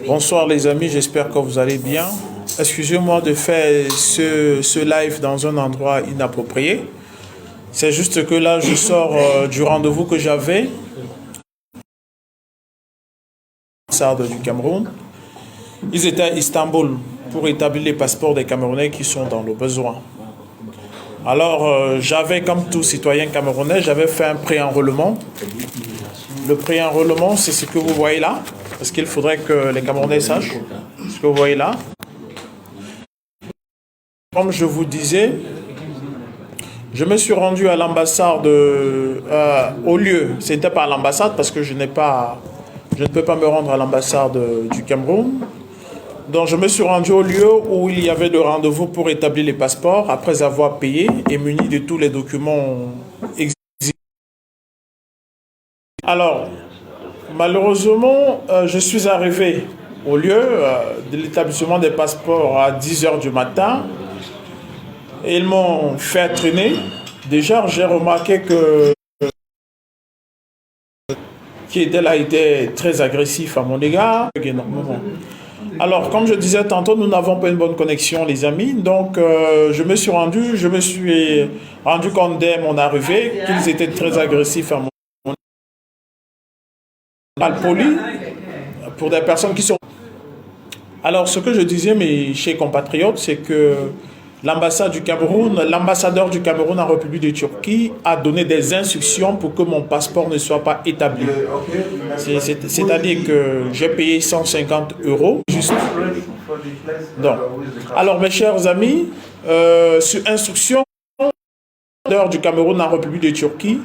Bonsoir les amis, j'espère que vous allez bien. Excusez-moi de faire ce live dans un endroit inapproprié. C'est juste que là, je sors du rendez-vous que j'avais du Cameroun. Ils étaient à Istanbul pour établir les passeports des Camerounais qui sont dans le besoin. Alors, j'avais, comme tout citoyen camerounais, j'avais fait un pré-enrôlement. Le pré-enrôlement, c'est ce que vous voyez là, parce qu'il faudrait que les Camerounais sachent ce que vous voyez là. Comme je vous disais, je me suis rendu à l'ambassade au lieu. C'était pas à l'ambassade parce que je ne peux pas me rendre à l'ambassade du Cameroun. Donc je me suis rendu au lieu où il y avait le rendez-vous pour établir les passeports après avoir payé et muni de tous les documents exigés. Alors, malheureusement, je suis arrivé au lieu de l'établissement des passeports à 10 h du matin. Ils m'ont fait traîner. Déjà, j'ai remarqué que qui était là était très agressif à mon égard. Alors, comme je disais tantôt, nous n'avons pas une bonne connexion, les amis. Donc, je me suis rendu compte dès mon arrivée qu'ils étaient très agressifs à mon égard. Poli pour des personnes qui sont... Alors, ce que je disais, mes chers compatriotes, c'est que l'ambassade du Cameroun, l'ambassadeur du Cameroun en République de Turquie a donné des instructions pour que mon passeport ne soit pas établi. C'est-à-dire que j'ai payé 150 € juste. Donc, alors mes chers amis, sur instruction du Cameroun en République de Turquie,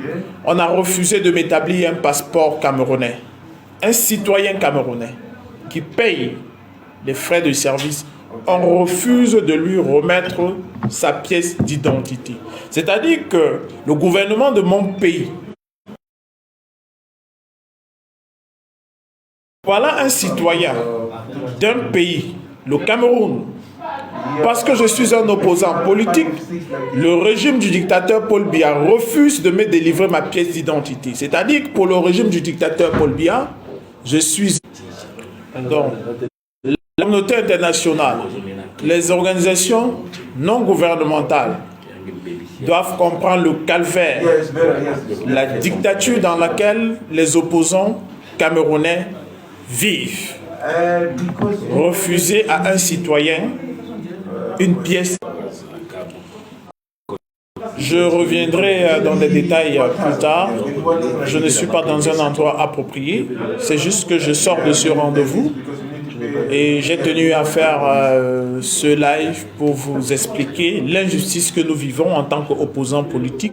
on a refusé de m'établir un passeport camerounais. Un citoyen camerounais qui paye les frais de service, on refuse de lui remettre sa pièce d'identité. C'est-à-dire que le gouvernement de mon pays, voilà un citoyen d'un pays, le Cameroun, parce que je suis un opposant politique, le régime du dictateur Paul Biya refuse de me délivrer ma pièce d'identité. C'est-à-dire que pour le régime du dictateur Paul Biya, je suis... Donc, la communauté internationale, les organisations non gouvernementales doivent comprendre le calvaire, la dictature dans laquelle les opposants camerounais vivent. Refuser à un citoyen une pièce. Je reviendrai dans les détails plus tard. Je ne suis pas dans un endroit approprié. C'est juste que je sors de ce rendez-vous. Et j'ai tenu à faire ce live pour vous expliquer l'injustice que nous vivons en tant qu'opposants politiques.